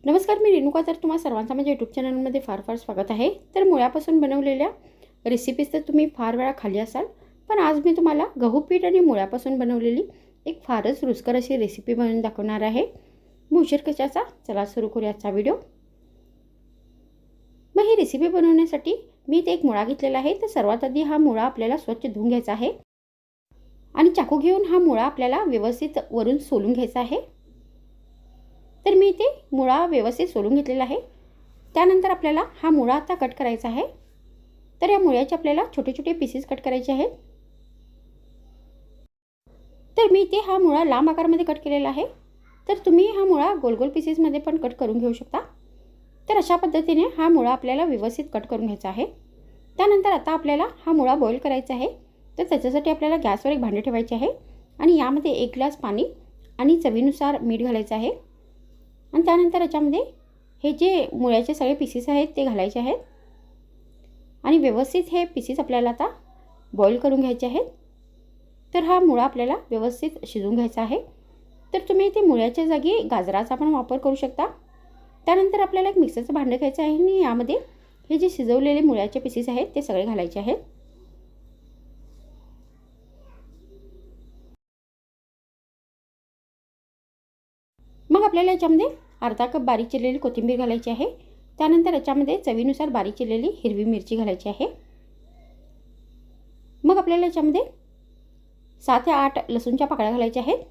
नमस्कार, मी रेणुका. तर तुम्हा सर्वांचं माझ्या यूट्यूब चॅनलमध्ये फार फार स्वागत आहे. तर मुळ्यापासून बनवलेल्या रेसिपीज तर तुम्ही फार वेळा खाल्ली असाल, पण आज मी तुम्हाला गहू पीठ आणि मुळ्यापासून बनवलेली एक फारच रुचकर अशी रेसिपी बनवून दाखवणार आहे. मग उशीर कशाचा, चला सुरू करूया आजचा व्हिडिओ. मग ही रेसिपी बनवण्यासाठी मी इथे एक मुळा घेतलेला आहे. तर सर्वात आधी हा मुळा आपल्याला स्वच्छ धुवून घ्यायचा आहे आणि चाकू घेऊन हा मुळा आपल्याला व्यवस्थित वरून सोलून घ्यायचा आहे. तर मी इथे मुळा व्यवस्थित सोलून घेतलेला आहे. त्यानंतर आपल्याला हा मुळा आता कट करायचा आहे. तर या मुळ्याचे आपल्याला छोटे छोटे पीसेस कट करायचे आहेत. तर मी इथे हा मुळा लांब आकारामध्ये कट केलेला आहे. तर तुम्ही हा मुळा गोल गोल पीसेसमध्ये पण कट करून घेऊ शकता. तर अशा पद्धतीने हा मुळा आपल्याला व्यवस्थित कट करून घ्यायचा आहे. त्यानंतर आता आपल्याला हा मुळा बॉईल करायचा आहे. तर त्याच्यासाठी आपल्याला गॅसवर एक भांडे ठेवायचे आहे आणि यामध्ये 1 ग्लास पाणी आणि चवीनुसार मीठ घालायचं आहे. आणि त्यानंतर याच्यामध्ये हे जे मुळ्याचे सगळे पीसेस आहेत ते घालायचे आहेत आणि व्यवस्थित हे पीसेस आपल्याला आता बॉईल करून घ्यायचे आहेत. तर हा मुळा आपल्याला व्यवस्थित शिजवून घ्यायचा आहे. तर तुम्ही इथे मुळ्याच्या जागी गाजराचा पण वापर करू शकता. त्यानंतर आपल्याला एक मिक्सरचं भांडं घ्यायचं आहे आणि यामध्ये हे जे शिजवलेले मुळ्याचे पीसेस आहेत ते सगळे घालायचे आहेत. मग आपल्याला याच्यामध्ये अर्धा कप बारीक चिरलेली कोथिंबीर घालायची आहे. त्यानंतर याच्यामध्ये चवीनुसार बारीक चिरलेली हिरवी मिरची घालायची आहे. मग आपल्याला याच्यामध्ये 7 ते 8 लसूणच्या पाकळ्या घालायच्या आहेत.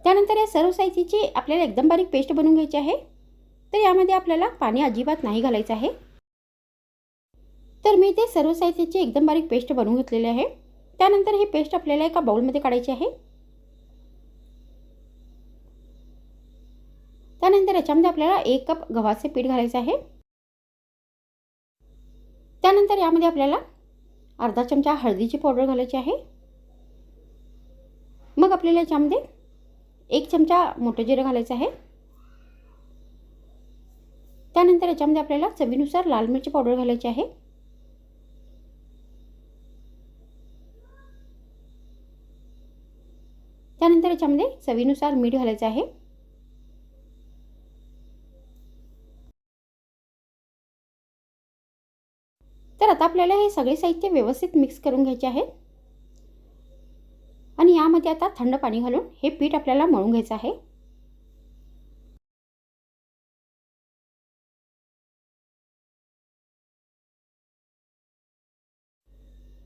त्यानंतर या सर्व साहित्याची आपल्याला एकदम बारीक पेस्ट बनवून घ्यायची आहे. तर यामध्ये आपल्याला पाणी अजिबात नाही घालायचं आहे. तर मी ते सर्व साहित्याची एकदम बारीक पेस्ट बनवून घेतलेली आहे. त्यानंतर ही पेस्ट आपल्याला एका बाउलमध्ये काढायची आहे. त्यानंतर याच्यामध्ये आपल्याला 1 कप गव्हाचे पीठ घालायचे आहे. त्यानंतर यामध्ये आपल्याला अर्धा चमचा हळदीची पावडर घालायची आहे. मग आपल्याला याच्यामध्ये 1 चमचा मोठं जिरं घालायचं आहे. त्यानंतर याच्यामध्ये आपल्याला चवीनुसार लाल मिरची पावडर घालायची आहे. त्यानंतर याच्यामध्ये चवीनुसार मीठ घालायचं आहे. तर आता आपल्याला हे सगळे साहित्य व्यवस्थित मिक्स करून घ्यायचे आहे आणि यामध्ये आता थंड पाणी घालून हे पीठ आपल्याला मळून घ्यायचं आहे.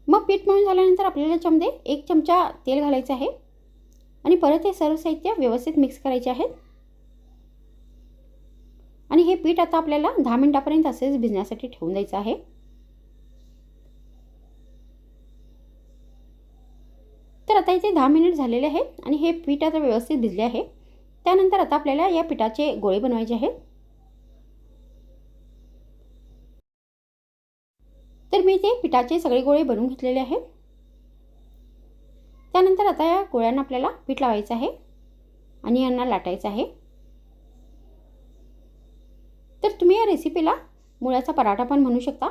मग पीठ मळून झाल्यानंतर आपल्याला याच्यामध्ये 1 चमचा तेल घालायचं आहे आणि परत हे सर्व साहित्य व्यवस्थित मिक्स करायचे आहेत. आणि हे पीठ आता आपल्याला 10 मिनिटांपर्यंत असेच भिजण्यासाठी ठेवून द्यायचं आहे. तर आता इथे 10 मिनिट झालेले आहेत आणि हे पीठ आता व्यवस्थित भिजले आहे. त्यानंतर आता आपल्याला या पिठाचे गोळे बनवायचे आहेत. तर मी इथे पिठाचे सगळे गोळे बनवून घेतलेले आहेत. त्यानंतर आता या गोळ्यांना आपल्याला पीठ लावायचं आहे आणि यांना लाटायचं आहे. तर तुम्ही या रेसिपीला मुळ्याचा पराठा पण म्हणू शकता.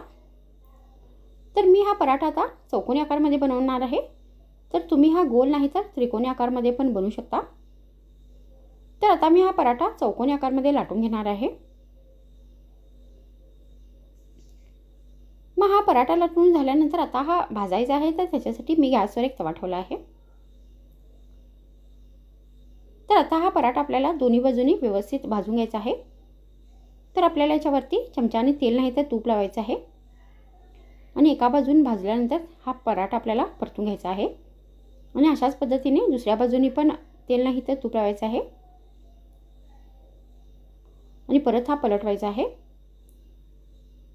तर मी हा पराठा आता चौकोनी आकारामध्ये बनवणार आहे. तर तुम्ही हा गोल नाही तर त्रिकोणी आकारामध्ये पण बनवू शकता. तर आता मी हा पराठा चौकोनी आकारामध्ये लाटून घेणार आहे. मग हा पराठा लाटून झाल्यानंतर आता हा भाजायचा आहे. तर त्याच्यासाठी मी गॅसवर एक तवा ठेवला आहे. तर आता हा पराठा आपल्याला दोन्ही बाजूनी व्यवस्थित भाजून घ्यायचा आहे. तर आपल्याला याच्यावरती चमच्याने तेल नाही तर तूप लावायचं आहे आणि एका बाजून भाजल्यानंतर हा पराठा आपल्याला परतून घ्यायचा आहे आणि अशाच पद्धतीने दुसऱ्या बाजूनी पण तेल नाही तर तूप लावायचं आहे आणि परत हा पलटवायचा आहे.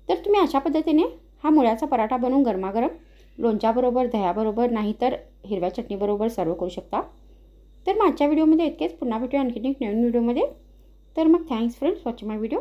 तर तुम्ही अशा पद्धतीने हा मुळ्याचा पराठा बनवून गरमागरम लोणच्याबरोबर, दह्याबरोबर नाही तर हिरव्या चटणीबरोबर सर्व करू शकता. तर मग आजच्या व्हिडिओमध्ये इतकेच. पुन्हा भेटूया आणखीन एक नवीन व्हिडिओमध्ये. तर मग थँक्स फ्रेंड्स वॉचिंग माय व्हिडिओ.